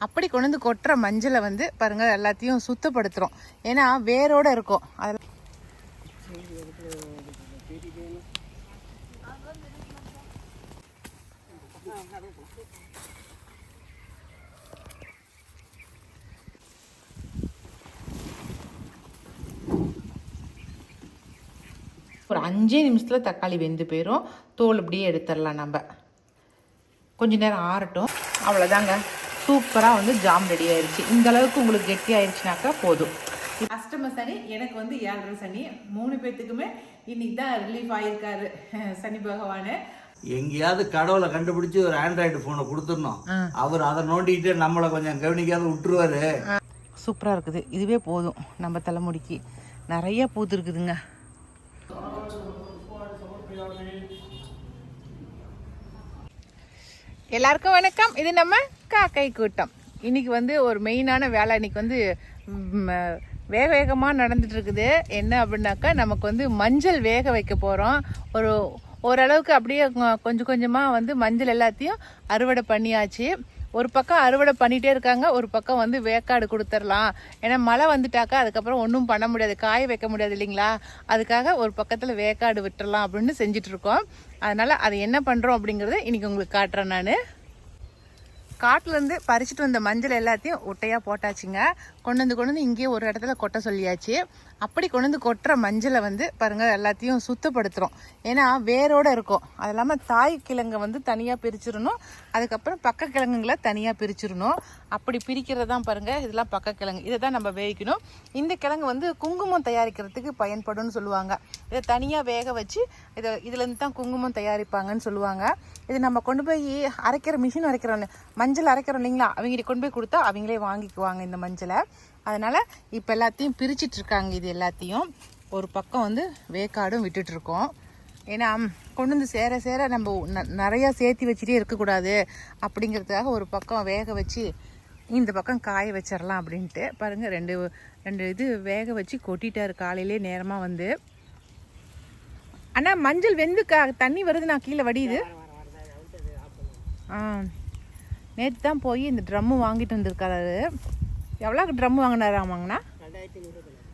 அப்படி கொண்டு வந்து கொட்டுற மஞ்சளை வந்து பாருங்க எல்லாத்தையும் சுத்தப்படுத்துகிறோம். ஏன்னா வேரோட இருக்கும். அதில் ஒரு 5 நிமிஷத்தில் தக்காளி வெந்து போயிடும். தோல் இப்படியே எடுத்துடலாம். நம்ம கொஞ்ச நேரம் ஆறட்டும். அவ்வளோதாங்க, சூப்பராக வந்து ஜாம் ரெடி ஆயிடுச்சு. இந்த அளவுக்கு உங்களுக்கு கெட்டி ஆயிடுச்சுனாக்கா போதும். அஷ்டம சனி எனக்கு வந்து 7.5 சனி, 3 பேர்த்துக்குமே இன்னைக்கு தான் ரிலீஃப் ஆகியிருக்காரு சனி பகவானு. எங்கேயாவது கடவுளை கண்டுபிடிச்சி ஒரு ஆண்ட்ராய்டு ஃபோனை கொடுத்துடணும். அவர் அதை நோண்டிக்கிட்டு நம்மளை கொஞ்சம் கவனிக்காத விட்டுருவாரு. சூப்பராக இருக்குது. இதுவே போதும் நம்ம தலைமுடிக்கு. நிறைய பூத்து இருக்குதுங்க. எல்லாருக்கும் வணக்கம். இது நம்ம காக்கை கூட்டம். இன்னைக்கு வந்து ஒரு மெயினான வேலை. இன்னைக்கு வந்து வேக வேகமாக நடந்துட்டு இருக்குது. என்ன அப்படின்னாக்கா, நமக்கு வந்து மஞ்சள் வேக வைக்க போகிறோம். ஓரளவுக்கு அப்படியே கொஞ்சம் கொஞ்சமாக வந்து மஞ்சள் எல்லாத்தையும் அறுவடை பண்ணியாச்சு. ஒரு பக்கம் அறுவடை பண்ணிகிட்டே இருக்காங்க, ஒரு பக்கம் வந்து வேக்காடு கொடுத்துடலாம். ஏன்னா மழை வந்துட்டாக்கா அதுக்கப்புறம் ஒன்றும் பண்ண முடியாது, காய வைக்க முடியாது இல்லைங்களா. அதுக்காக ஒரு பக்கத்தில் வேக்காடு விட்டுறலாம் அப்படின்னு செஞ்சிட்ருக்கோம். அதனால் அது என்ன பண்ணுறோம் அப்படிங்கிறத இன்றைக்கி உங்களுக்கு காட்டுறேன். நான் காட்டிலேருந்து பறிச்சுட்டு வந்த மஞ்சள் எல்லாத்தையும் ஒட்டையாக போட்டாச்சுங்க. கொண்டு வந்து இங்கேயே ஒரு இடத்துல கொட்ட சொல்லியாச்சு. அப்படி கொண்டு வந்து கொட்டுற மஞ்சளை வந்து பாருங்கள் எல்லாத்தையும் சுத்தப்படுத்துகிறோம். ஏன்னா வேரோடு இருக்கும். அது இல்லாமல் தாய் கிழங்கை வந்து தனியாக பிரிச்சிடணும், அதுக்கப்புறம் பக்க கிழங்குங்களை தனியாக பிரிச்சிடணும். அப்படி பிரிக்கிறது தான் பாருங்கள், இதெல்லாம் பக்க கிழங்கு. இதை தான் நம்ம வேவிக்கணும். இந்த கிழங்கு வந்து குங்குமம் தயாரிக்கிறதுக்கு பயன்படும்னு சொல்லுவாங்க. இதை தனியாக வேக வச்சு இதுலேருந்து தான் குங்குமம் தயாரிப்பாங்கன்னு சொல்லுவாங்க. இது நம்ம கொண்டு போய் அரைக்கிற மிஷின் அரைக்கிறோம், மஞ்சள் அரைக்கிறோம் இல்லைங்களா, அவங்ககிட்ட கொண்டு போய் கொடுத்தா அவங்களே வாங்கிக்குவாங்க இந்த மஞ்சளை. அதனால் இப்போ எல்லாத்தையும் பிரிச்சிட்ருக்காங்க. இது எல்லாத்தையும் ஒரு பக்கம் வந்து வேக்காடும் விட்டுட்ருக்கோம். ஏன்னா கொண்டு வந்து சேர சேர நம்ம நிறையா சேர்த்தி வச்சுட்டே இருக்கக்கூடாது அப்படிங்கிறதுக்காக ஒரு பக்கம் வேக வச்சு இந்த பக்கம் காய வச்சிடலாம் அப்படின்ட்டு. பாருங்கள், ரெண்டு இது வேக வச்சு கொட்டிட்டாரு காலையிலே நேரமாக வந்து. ஆனால் மஞ்சள் வெந்து தண்ணி வருது, நான் கீழே வடியுது. நேற்று தான் போய் இந்த ட்ரம்மு வாங்கிட்டு வந்திருக்காரு. எவ்வளோ ட்ரம்மு வாங்கினாராமாங்கண்ணா?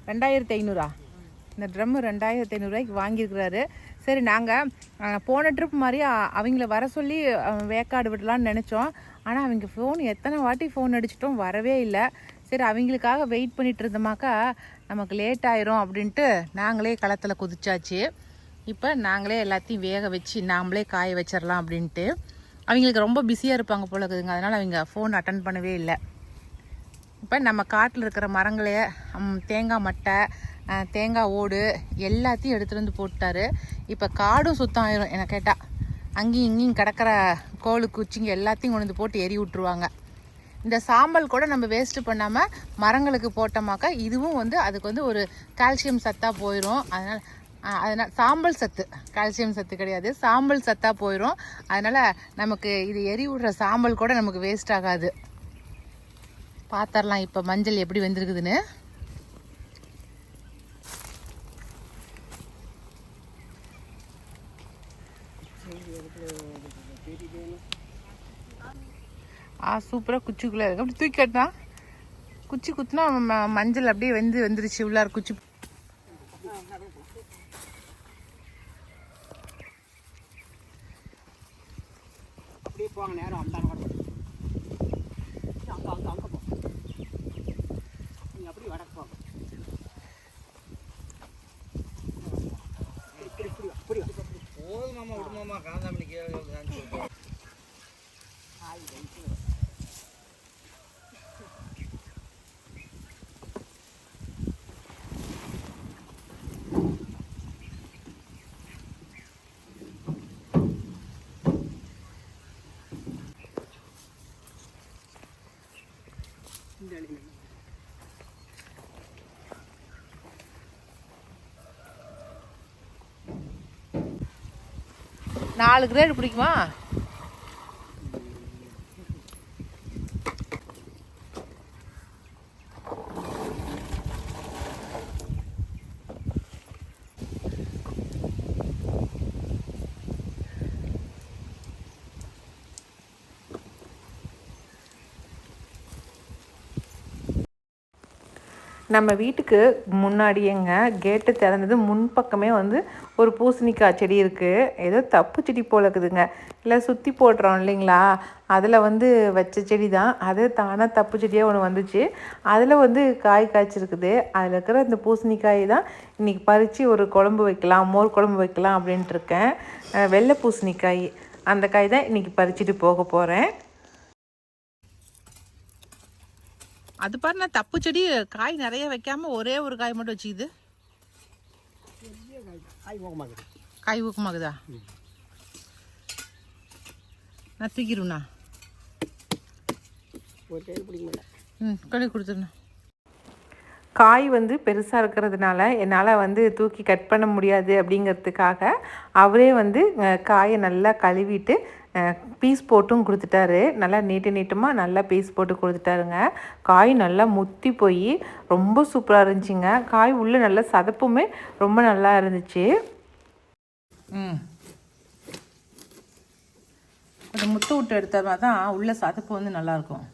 2500. இந்த ட்ரம்மு 2500 வாங்கியிருக்கிறாரு. சரி, நாங்கள் போன ட்ரிப் மாதிரி அவங்கள வர சொல்லி வேக்காடு விடலான்னு நினச்சோம். ஆனால் அவங்க ஃபோன் எத்தனை வாட்டி ஃபோன் அடிச்சிட்டோம், வரவே இல்லை. சரி, அவங்களுக்காக வெயிட் பண்ணிகிட்டு இருந்தோமாக்கா நமக்கு லேட் ஆயிரும் அப்படின்ட்டு நாங்களே களத்தில் குதிச்சாச்சு. இப்போ நாங்களே எல்லாத்தையும் வேக வச்சு நாமளே காய வச்சிடலாம் அப்படின்ட்டு. அவங்களுக்கு ரொம்ப பிஸியாக இருப்பாங்க போல இருக்குதுங்க, அதனால் அவங்க ஃபோன் அட்டன் பண்ணவே இல்லை. இப்போ நம்ம காட்டில் இருக்கிற மரங்களையே தேங்காய் மட்டை, தேங்காய் ஓடு எல்லாத்தையும் எடுத்துகிட்டு வந்து போட்டார். இப்போ காடும் சுத்தம் ஆயிரும். என்ன கேட்டால் அங்கேயும் இங்கேயும் கிடக்கிற கோழு குச்சிங்க எல்லாத்தையும் கொண்டு வந்து போட்டு எரி விட்டுருவாங்க. இந்த சாம்பல் கூட நம்ம வேஸ்ட்டு பண்ணாமல் மரங்களுக்கு போட்டோமாக்கா இதுவும் வந்து அதுக்கு வந்து ஒரு கால்சியம் சத்தாக போயிடும். அதனால் சாம்பல் சத்து, கால்சியம் சத்து கிடையாது, சாம்பல் சத்தாக போயிடும். அதனால் நமக்கு இது எரி விடுற சாம்பல் கூட நமக்கு வேஸ்ட் ஆகாது. பார்த்துடலாம் இப்போ மஞ்சள் எப்படி வெந்திருக்குதுன்னு. சூப்பராக குச்சிக்குள்ளே இருக்கு. அப்படி தூக்கி கட்டினா குச்சி குத்துனா மஞ்சள் அப்படியே வெந்துருச்சு உள்ளார் குச்சி. அப்படியே போங்க நேரம் அந்த அப்படி வடக்கு போங்க. போதுமாமா, விடுமாமா, காந்தாமணிக்கு நாலு கிரேடு பிடிக்குமா? நம்ம வீட்டுக்கு முன்னாடியேங்க கேட்டு திறந்தது முன்பக்கமே வந்து ஒரு பூசணிக்காய் செடி இருக்குது. ஏதோ தப்பு செடி போல் இருக்குதுங்க, இல்லை சுற்றி போடுறோம் இல்லைங்களா, அதில் வந்து வச்ச செடி தான் அது. தானாக தப்பு செடியாக ஒன்று வந்துச்சு, அதில் வந்து காய் காய்ச்சிருக்குது. அதில் இருக்கிற இந்த பூசணிக்காய் தான் இன்றைக்கி பறித்து ஒரு குழம்பு வைக்கலாம், மோர் குழம்பு வைக்கலாம் அப்படின்ட்டு இருக்கேன். வெள்ளை பூசணிக்காய், அந்த காய் தான் இன்றைக்கி பறிச்சுட்டு போக போகிறேன். அது பாரு, நான் தப்பு செடி காய் நிறைய வைக்காம ஒரே ஒரு காய் மட்டும் வச்சுக்குது. காய் ஊக்கமாகுதா? நான் தூக்கிடுவேண்ணா. கடை கொடுத்துருண்ணா. காய் வந்து பெருசாக இருக்கிறதுனால என்னால் வந்து தூக்கி கட் பண்ண முடியாது அப்படிங்கிறதுக்காக அவரே வந்து காயை நல்லா கழுவிட்டு பீஸ் போட்டும் கொடுத்துட்டாரு. நல்லா நீட்டமாக நல்லா பீஸ் போட்டு கொடுத்துட்டாருங்க. காய் நல்லா முத்தி போய் ரொம்ப சூப்பராக இருந்துச்சுங்க. காய் உள்ளே நல்லா சதப்புமே ரொம்ப நல்லா இருந்துச்சு. கொஞ்சம் முட்டை விட்டு எடுத்தா தான் உள்ள சதப்பு வந்து நல்லாயிருக்கும்.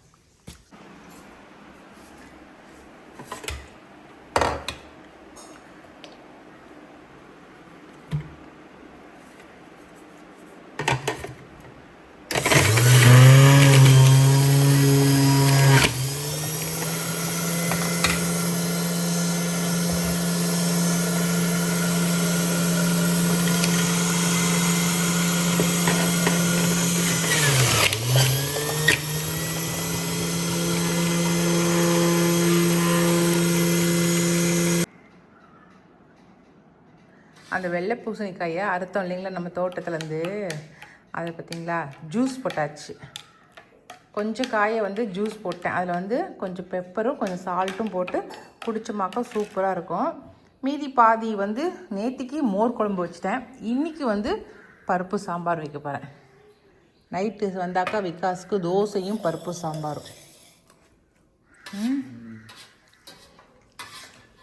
அந்த வெள்ளை பூசணிக்காயை அறுத்தோம் இல்லைங்களா நம்ம தோட்டத்துலேருந்து, அதை பார்த்திங்களா ஜூஸ் போட்டாச்சு. கொஞ்சம் காயை வந்து ஜூஸ் போட்டேன். அதில் வந்து கொஞ்சம் பெப்பரும் கொஞ்சம் சால்ட்டும் போட்டு குடிச்சமாக்கா சூப்பராக இருக்கும். மீதி பாதி வந்து நேற்றுக்கு மோர் குழம்பு வச்சுட்டேன். இன்றைக்கி வந்து பருப்பு சாம்பார் வைக்க போகிறேன். நைட்டு வந்தாக்கா விகாஸுக்கு தோசையும் பருப்பு சாம்பாரும்.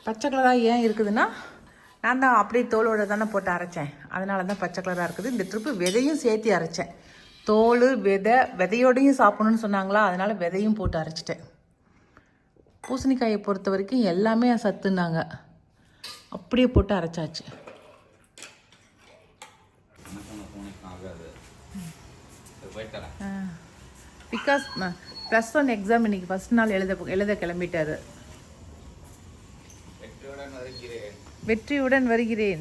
பச்சை கலராக ஏன் இருக்குதுன்னா, நான் தான் அப்படியே தோலோடு தானே போட்டு அரைச்சேன், அதனால தான் பச்சை கலராக இருக்குது. இந்த ட்ரிப்பு விதையும் சேர்த்து அரைச்சேன். தோல் விதையோடையும் சாப்பிடணும்னு சொன்னாங்களா, அதனால் விதையும் போட்டு அரைச்சிட்டேன். பூசணிக்காயை பொறுத்த வரைக்கும் எல்லாமே சத்துனாங்க, அப்படியே போட்டு அரைச்சாச்சு. பிகாஸ் +1 எக்ஸாம் இன்னைக்கு ஃபஸ்ட் நாள் எழுத கிளம்பிட்டாரு. வெற்றியுடன் வருகிறேன்.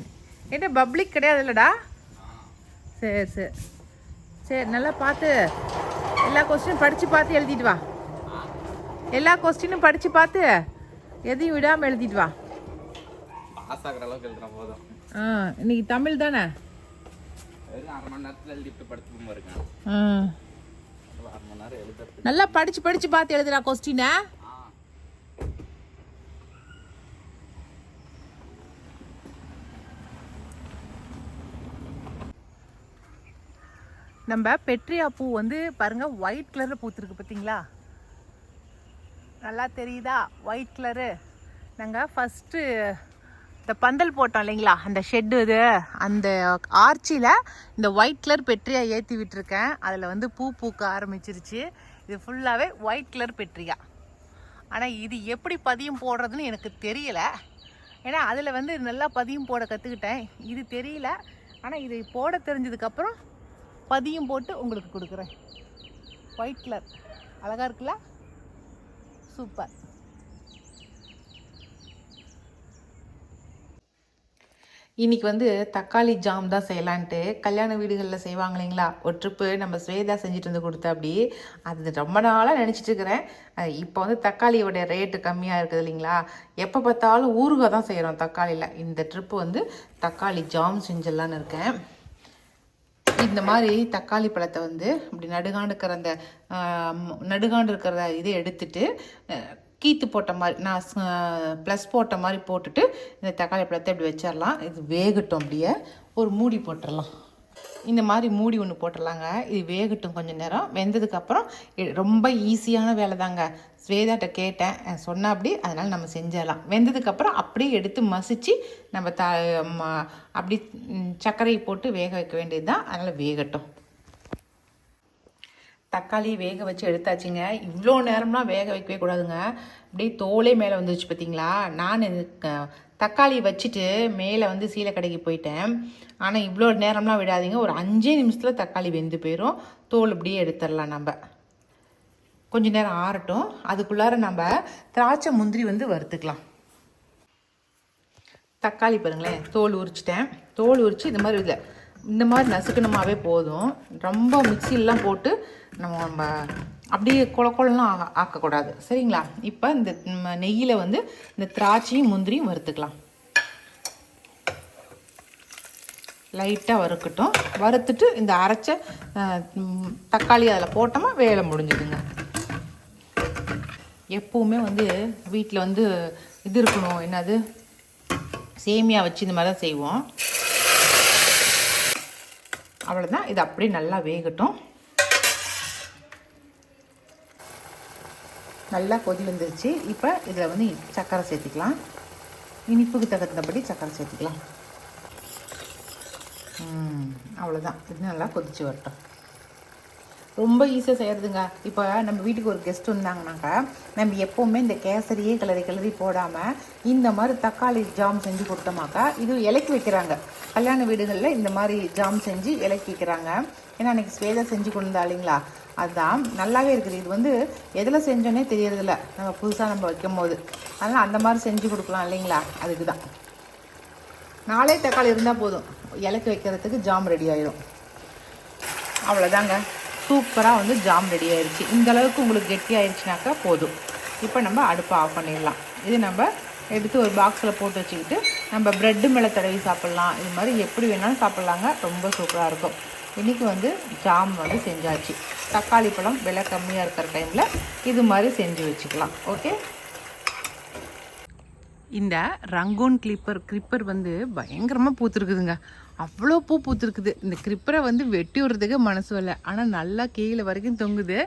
என்ன பப்ளிக் கிடையாது இல்லைடா? சரி சரி சரி, நல்லா பார்த்து எல்லா கொஸ்டினும் படித்து பார்த்து எழுதிட்டு வா. எல்லா கொஸ்டினும் படித்து பார்த்து எதையும் விடாமல் எழுதிட்டு வா. இன்னைக்கு தமிழ் தானே? நல்லா படிச்சு பார்த்து எழுதுறா கொஸ்டினை. நம்ம பெட்ரியா பூ வந்து பாருங்க ஒயிட் கலரில் பூத்துருக்கு, பார்த்தீங்களா? நல்லா தெரியுதா ஒயிட் கலரு? நாங்கள் ஃபஸ்ட்டு இந்த பந்தல் போட்டோம் இல்லைங்களா, அந்த ஷெட்டு, இது அந்த ஆர்ச்சியில் இந்த ஒயிட் கலர் பெட்ரியா ஏற்றி விட்டுருக்கேன். அதில் வந்து பூ பூக்க ஆரம்பிச்சிருச்சு. இது ஃபுல்லாகவே ஒயிட் கலர் பெட்ரியா. ஆனால் இது எப்படி பதியம் போடுறதுன்னு எனக்கு தெரியலை. ஏன்னா அதில் வந்து நல்லா பதியம் போட கற்றுக்கிட்டேன், இது தெரியல. ஆனால் இது போட தெரிஞ்சதுக்கப்புறம் பதியம் போட்டு உங்களுக்கு கொடுக்குறேன். ஒயிட் கலர் அழகாக இருக்குல்ல? சூப்பர். இன்றைக்கி வந்து தக்காளி ஜாம் தான் செய்யலான்ட்டு கல்யாண வீடுகளில் செய்வாங்க இல்லைங்களா, ஒரு ட்ரிப்பு நம்ம ஸ்வேதா செஞ்சுட்டு வந்து கொடுத்தா. அப்படி அது ரொம்ப நாளாக நினச்சிட்டு இருக்கிறேன். இப்போ வந்து தக்காளியோட ரேட்டு கம்மியாக இருக்குது இல்லைங்களா, எப்போ பார்த்தாலும் ஊறுகாய் தான் செய்கிறோம் தக்காளியில். இந்த ட்ரிப்பு வந்து தக்காளி ஜாம் செஞ்சிடலான்னு இருக்கேன். இந்த மாதிரி தக்காளி பழத்தை வந்து இப்படி நடுகாண்டு இருக்கிற இதை எடுத்துட்டு கீத்து போட்ட மாதிரி, நான் ப்ளஸ் போட்ட மாதிரி போட்டுட்டு இந்த தக்காளி பழத்தை இப்படி வச்சிடலாம். இது வேகட்டும். அப்படியே ஒரு மூடி போட்டுடலாம். இந்த மாதிரி மூடி ஒன்று போட்டுடலாங்க. இது வேகட்டும் கொஞ்சம் நேரம். வெந்ததுக்கப்புறம் ரொம்ப ஈஸியான வேலை தாங்க. ஸ்வேதாட்ட கேட்டேன், சொன்னா அப்படி, அதனால் நம்ம செஞ்சிடலாம். வெந்ததுக்கப்புறம் அப்படியே எடுத்து மசிச்சு நம்ம அப்படி சர்க்கரை போட்டு வேக வைக்க வேண்டியது தான். அதனால் வேகட்டும். தக்காளி வேக வச்சு எடுத்தாச்சுங்க. இவ்வளோ நேரம்லாம் வேக வைக்கவே கூடாதுங்க. அப்படியே தோலே மேலே வந்துருச்சு பார்த்தீங்களா. நான் தக்காளி வச்சுட்டு மேலே வந்து சீலைக்கடைக்கு போயிட்டேன். ஆனால் இவ்வளோ நேரம்லாம் விடாதீங்க. ஒரு 5 நிமிஷத்தில் தக்காளி வெந்து போயிடும். தோல் இப்படியே எடுத்துடலாம். நம்ம கொஞ்ச நேரம் ஆறட்டும். அதுக்குள்ளார நம்ம திராட்சை முந்திரி வந்து வறுத்துக்கலாம். தக்காளி பாருங்களேன், தோல் உரிச்சிட்டேன். தோல் உரித்து இந்த மாதிரி நசுக்கணுமாவே போதும். ரொம்ப மிக்சிலாம் போட்டு நம்ம அப்படியே குழலாம் ஆக்கக்கூடாது, சரிங்களா. இப்போ இந்த நெய்யில் வந்து இந்த திராட்சையும் முந்திரியும் வறுத்துக்கலாம். லைட்டாக வறுக்கட்டும். வறுத்துட்டு இந்த அரைச்ச தக்காளி அதில் போட்டோமா வேலை முடிஞ்சுதுங்க. எப்போவுமே வந்து வீட்டில் வந்து இது இருக்கணும், என்னது சேமியா வச்சு இந்த மாதிரி தான் செய்வோம். அவ்வளோதான். இது அப்படியே நல்லா வேகட்டும். நல்லா கொதி வந்துருச்சு. இப்போ இதில் வந்து சர்க்கரை சேர்த்துக்கலாம். இனிப்புக்கு தகுந்தபடி சர்க்கரை சேர்த்துக்கலாம். அவ்வளோதான். இது நல்லா கொதிச்சு வரட்டும். ரொம்ப ஈஸியாக செய்கிறதுங்க. இப்போ நம்ம வீட்டுக்கு ஒரு கெஸ்ட் வந்தாங்கனாக்கா நம்ம எப்போவுமே இந்த கேசரியே கிளறி போடாமல் இந்த மாதிரி தக்காளி ஜாம் செஞ்சு கொடுத்தோமாக்கா, இது இலக்கி வைக்கிறாங்க. கல்யாண வீடுகளில் இந்த மாதிரி ஜாம் செஞ்சு இலக்கி வைக்கிறாங்க. ஏன்னா அன்றைக்கி ஸ்வேதா செஞ்சு கொடுத்தா இல்லைங்களா, அதுதான் நல்லாவே இருக்குது. இது வந்து எதில் செஞ்சோன்னே தெரியறதில்ல நம்ம புதுசாக நம்ம வைக்கும் போது. அதனால் அந்த மாதிரி செஞ்சு கொடுக்கலாம் இல்லைங்களா. அதுக்கு தான் 4 தக்காளி இருந்தால் போதும், இலக்கி வைக்கிறதுக்கு ஜாம் ரெடி ஆயிடும். அவ்வளோதாங்க. சூப்பராக வந்து ஜாம் ரெடி ஆயிடுச்சு. இந்த அளவுக்கு உங்களுக்கு கெட்டி ஆயிடுச்சுனாக்கா போதும். இப்போ நம்ம அடுப்பை ஆஃப் பண்ணிடலாம். இது நம்ம எடுத்து ஒரு பாக்ஸில் போட்டு வச்சுக்கிட்டு நம்ம ப்ரெட்டு மேலே தடவி சாப்பிட்லாம். இது மாதிரி எப்படி வேணாலும் சாப்பிட்லாங்க. ரொம்ப சூப்பராக இருக்கும். இன்றைக்கி வந்து ஜாம் வந்து செஞ்சாச்சு. தக்காளி பழம் விலை கம்மியாக இருக்கிற டைமில் இது மாதிரி செஞ்சு வச்சுக்கலாம். ஓகே. இந்த ரங்கோன் கிரிப்பர் வந்து பயங்கரமாக பூத்துருக்குதுங்க. அவ்வளோ பூ பூத்துருக்குது. இந்த கிரிப்பரை வந்து வெட்டி விடுறதுக்கு மனசு வரல. ஆனால் நல்லா கீழே வரைக்கும் தொங்குது.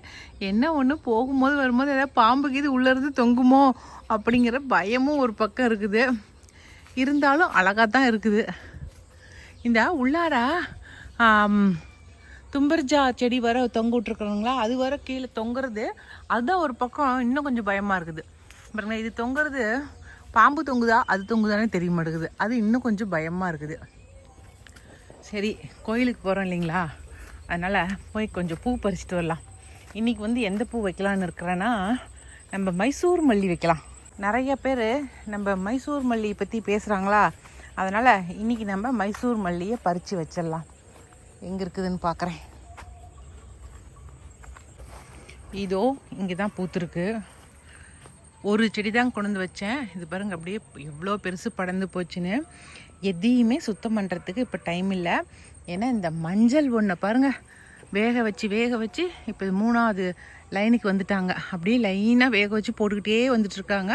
என்ன ஒன்று போகும்போது வரும்போது ஏதாவது பாம்புக்கு இது உள்ளேருந்து தொங்குமோ அப்படிங்கிற பயமும் ஒரு பக்கம் இருக்குது. இருந்தாலும் அழகாக தான் இருக்குது. இந்த உள்ளாரா தும்பர்ஜா செடி வர தொங்க விட்ருக்குறோங்களா, அது வர கீழே தொங்குறது. அதுதான் ஒரு பக்கம் இன்னும் கொஞ்சம் பயமாக இருக்குது. பாருங்க, இது தொங்குறது பாம்பு தொங்குதா அது தொங்குதானே தெரிய மாட்டேங்குது. அது இன்னும் கொஞ்சம் பயமாக இருக்குது. சரி, கோயிலுக்கு போகிறோம் இல்லைங்களா, அதனால் போய் கொஞ்சம் பூ பறிச்சுட்டு வரலாம். இன்றைக்கி வந்து எந்த பூ வைக்கலான்னு இருக்கிறேன்னா, நம்ம மைசூர் மல்லி வைக்கலாம். நிறைய பேர் நம்ம மைசூர் மல்லியை பற்றி பேசுகிறாங்களா, அதனால் இன்றைக்கி நம்ம மைசூர் மல்லியை பறித்து வச்சிடலாம். எங்கே இருக்குதுன்னு பார்க்குறேன். இதோ இங்கே தான் பூத்துருக்கு. ஒரு செடி தான் கொண்டு வந்து வச்சேன். இது பாருங்கள் அப்படியே எவ்வளோ பெருசு படர்ந்து போச்சுன்னு. எதையுமே சுத்தம் பண்ணுறதுக்கு இப்போ டைம் இல்லை. ஏன்னா இந்த மஞ்சள் ஒன்றை பாருங்கள் வேக வச்சு இப்போ 3வது லைனுக்கு வந்துட்டாங்க. அப்படியே லைனாக வேக வச்சு போட்டுக்கிட்டே வந்துட்டுருக்காங்க.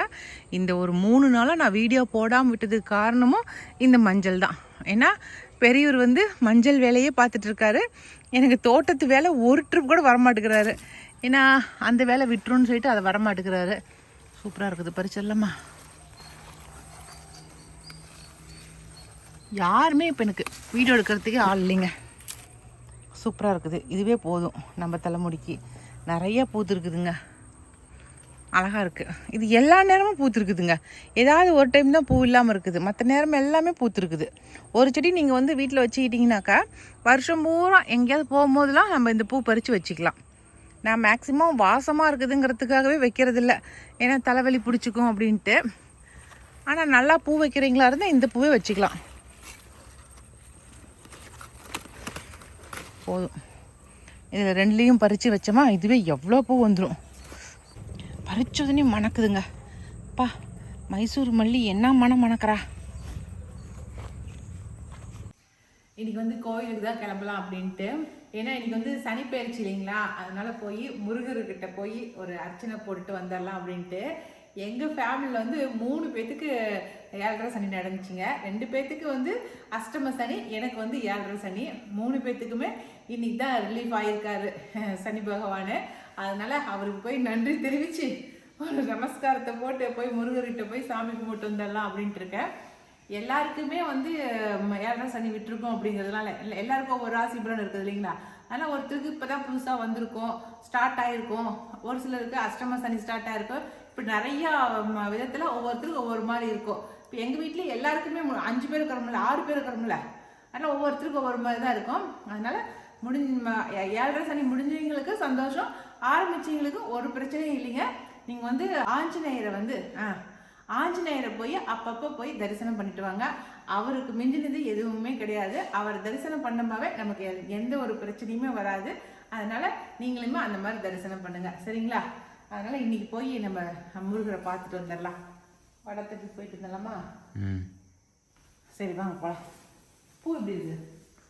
இந்த ஒரு 3 நாளாக நான் வீடியோ போடாமல் விட்டதுக்கு காரணமும் இந்த மஞ்சள் தான். ஏன்னா பெரியவர் வந்து மஞ்சள் வேலையே பார்த்துட்ருக்காரு. எனக்கு தோட்டத்து வேலை ஒரு ட்ரிப் கூட வரமாட்டேங்கிறாரு. ஏன்னா அந்த வேலை விட்டுருன்னு சொல்லிட்டு அதை வரமாட்டேங்கிறாரு. சூப்பராக இருக்குது. பறிச்சிடலாமா? யாருமே இப்போ எனக்கு வீடியோ எடுக்கிறதுக்கே ஆள் இல்லைங்க. சூப்பராக இருக்குது. இதுவே போதும் நம்ம தலைமுடிக்கு. நிறைய பூத்துருக்குதுங்க. அழகாக இருக்குது. இது எல்லா நேரமும் பூத்துருக்குதுங்க. ஏதாவது ஒரு டைம் தான் பூ இல்லாமல் இருக்குது. மற்ற நேரம் எல்லாமே பூத்துருக்குது. ஒரு செடி நீங்கள் வந்து வீட்டில் வச்சுக்கிட்டிங்கனாக்கா வருஷம் பூரா எங்கேயாவது போகும்போதெல்லாம் நம்ம இந்த பூ பறித்து வச்சுக்கலாம். நான் மேக்ஸிமம் வாசமாக இருக்குதுங்கிறதுக்காகவே வைக்கிறதில்ல. ஏன்னா தலைவலி பிடிச்சிக்கும் அப்படின்ட்டு. ஆனால் நல்லா பூ வைக்கிறீங்களா இருந்தால் இந்த பூவே வச்சுக்கலாம். போதும். இதில் 2லையும் பறித்து வச்சோமா இதுவே எவ்வளோ பூ வந்துடும். பறிச்சதுனே மணக்குதுங்க. அப்பா, மைசூர் மல்லி என்ன மணக்கிறா. இன்னைக்கு வந்து கோயிலுக்கு தான் கிளம்பலாம் அப்படின்ட்டு. ஏன்னா இன்னைக்கு வந்து சனி பயிற்சி இல்லைங்களா, அதனால போய் முருகர்கிட்ட போய் ஒரு அர்ச்சனை போட்டுட்டு வந்துடலாம் அப்படின்ட்டு. எங்கள் ஃபேமிலியில் வந்து 3 பேத்துக்கு 7.5 சனி நடந்துச்சுங்க. 2 பேத்துக்கு வந்து அஷ்டம சனி, எனக்கு வந்து 7.5 சனி. 3 பேத்துக்குமே இன்னைக்கு தான் ரிலீஃப் ஆகியிருக்காரு சனி பகவான். அதனால அவருக்கு போய் நன்றி தெரிவித்து ஒரு நமஸ்காரத்தை போட்டு போய் முருகர்கிட்ட போய் சாமி கும்பிட்டு வந்துடலாம் அப்படின்ட்டு இருக்கேன். எல்லாருக்குமே வந்து 7.5 சனி விட்டுருக்கோம் அப்படிங்கிறதுனால எல்லாருக்கும் ஒரு ராசி பலன் இருக்குது இல்லைங்களா, அதனால் ஒருத்தருக்கு இப்போ தான் புதுசாக வந்திருக்கும், ஸ்டார்ட் ஆகிருக்கும், ஒரு சிலருக்கு அஷ்டம சனி ஸ்டார்ட் ஆகிருக்கும். இப்படி நிறையா விதத்தில் ஒவ்வொருத்தருக்கும் ஒவ்வொரு மாதிரி இருக்கும். இப்போ எங்கள் வீட்டில் எல்லாருக்குமே 5 பேர் இருக்கிறோம்ல, 6 பேர் இருக்கிறோம்ல, அதனால் ஒவ்வொருத்தருக்கும் ஒவ்வொரு மாதிரி தான் இருக்கும். அதனால் 7.5 சனி முடிஞ்சவங்களுக்கு சந்தோஷம், ஆரம்பிச்சவங்களுக்கு ஒரு பிரச்சனையும் இல்லைங்க. நீங்கள் வந்து ஆஞ்சநேயரை போய் அப்பப்போ போய் தரிசனம் பண்ணிட்டு வாங்க. அவருக்கு மிஞ்சினது எதுவுமே கிடையாது. அவர் தரிசனம் பண்ணமாவே நமக்கு எந்த ஒரு பிரச்சனையுமே வராது. அதனால நீங்களுமே அந்த மாதிரி தரிசனம் பண்ணுங்க, சரிங்களா? அதனால இன்னைக்கு போய் நம்ம முருகரை பார்த்துட்டு வந்துடலாம். வடத்துக்கு போயிட்டு வந்துடலாமா? சரி வாங்க போகலாம். பூ எப்படி இருக்கு?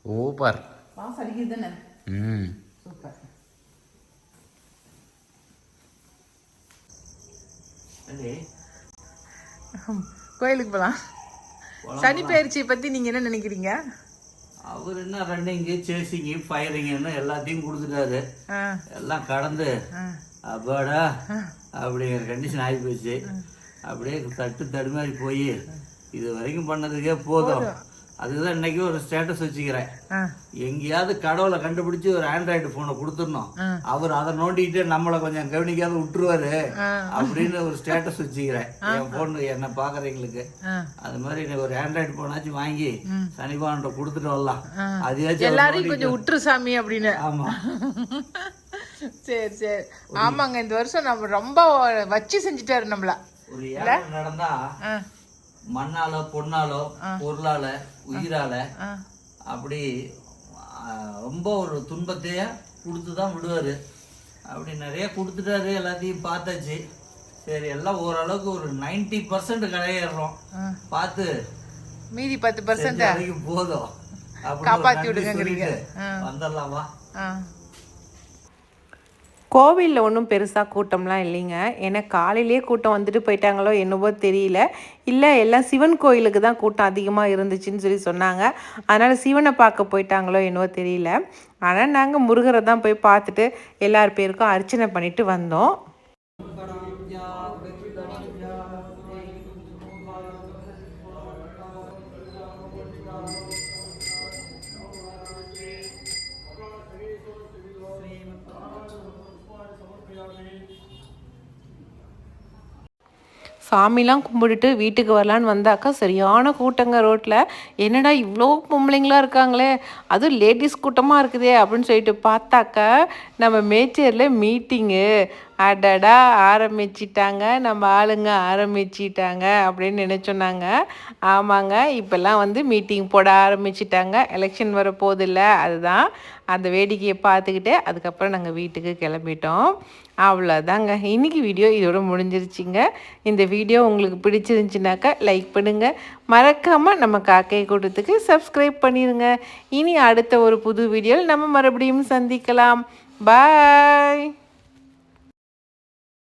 சூப்பர். வாசம் அடிக்குது தானே? சூப்பர். கோயிலுக்கு போகலாம். சனி பயிற்சியை பற்றி நீங்கள் என்ன நினைக்கிறீங்க? அவர் என்ன ரன்னிங்கு, சேசிங்கு, ஃபயரிங்னு எல்லாத்தையும் கொடுத்துட்டாரு. எல்லாம் கடந்து அப்பாடா அப்படிங்கிற கண்டிஷன் ஆகி போச்சு. அப்படியே தடுமாறி போய் இது வரைக்கும் பண்ணதுக்கே போதும். அதுதான் இன்னைக்கு ஒரு ஸ்டேட்டஸ் வச்சுக்கிறேன். எங்கேயாவது கடவுளை கண்டுபிடிச்சு ஒரு ஆண்ட்ராய்டு போனை கொடுத்துடணும், அவர் அதை நோண்டிட்டு நம்மளை கொஞ்சம் கவனிக்காத விட்டுருவாரு அப்படின்னு ஒரு ஸ்டேட்டஸ் வச்சுக்கிறேன் என் போன் என்ன பாக்குறவங்களுக்கு. அது மாதிரி ஒரு ஆண்ட்ராய்டு போனாச்சும் வாங்கி சனிபான்ட்ட கொடுத்துட்டு வரலாம். அதையாச்சும் எல்லாரையும் கொஞ்சம் விட்டுரு சாமி அப்படின்னு. ஆமா சரி சரி. ஆமாங்க, இந்த வருஷம் நம்ம ரொம்ப வச்சு செஞ்சுட்டாரு நம்மள. ஒரு ஏழை நடந்தா மண்ணால, பொண்ணாலோ, பொருளால, உயிரால அப்படி ரொம்ப ஒரு துன்பத்தைய கொடுத்துதான் விடுவாரு. அப்படி நிறைய கொடுத்துட்டாரு. எல்லாத்தையும் பார்த்தாச்சு. சரி, எல்லாம் ஓரளவுக்கு ஒரு 90% கரையேறோம். பார்த்து மீதி 10% போதும் காப்பாத்தி விடுங்க. வந்துடலாமா? கோவிலில் ஒன்றும் பெருசாக கூட்டம்லாம் இல்லைங்க. ஏன்னா காலையிலேயே கூட்டம் வந்துட்டு போயிட்டாங்களோ என்னவோ தெரியல. இல்லை, எல்லாம் சிவன் கோயிலுக்கு தான் கூட்டம் அதிகமாக இருந்துச்சுன்னு சொன்னாங்க. அதனால் சிவனை பார்க்க போயிட்டாங்களோ என்னவோ தெரியல. ஆனால் நாங்கள் முருகரை தான் போய் பார்த்துட்டு எல்லார் பேருக்கும் அர்ச்சனை பண்ணிட்டு வந்தோம். சாமிலாம் கும்பிட்டுட்டு வீட்டுக்கு வரலான்னு வந்தாக்கா சரியான கூட்டங்க ரோட்டில். என்னடா இவ்வளோ பொம்பளைங்களாம் இருக்காங்களே, அதுவும் லேடிஸ் கூட்டமாக இருக்குதே அப்படின்னு சொல்லிட்டு பார்த்தாக்கா நம்ம மேச்சேரியில் மீட்டிங்கு. அடடா ஆரம்பிச்சிட்டாங்க, நம்ம ஆளுங்க ஆரம்பிச்சிட்டாங்க அப்படின்னு நினச்சோன்னாங்க. ஆமாங்க, இப்போல்லாம் வந்து மீட்டிங் போட ஆரம்பிச்சிட்டாங்க. எலெக்ஷன் வர போதில்லை, அதுதான் அந்த வேடிக்கையை பார்த்துக்கிட்டு அதுக்கப்புறம் நாங்கள் வீட்டுக்கு கிளம்பிட்டோம். அவ்வளோதாங்க, இன்றைக்கி வீடியோ இதோட முடிஞ்சிருச்சிங்க. இந்த வீடியோ உங்களுக்கு பிடிச்சிருந்துச்சினாக்கா லைக் பண்ணுங்கள், மறக்காமல் நம்ம காக்கை கூட்டத்துக்கு சப்ஸ்கிரைப் பண்ணிடுங்க. இனி அடுத்த ஒரு புது வீடியோவில் நம்ம மறுபடியும் சந்திக்கலாம். பாய்.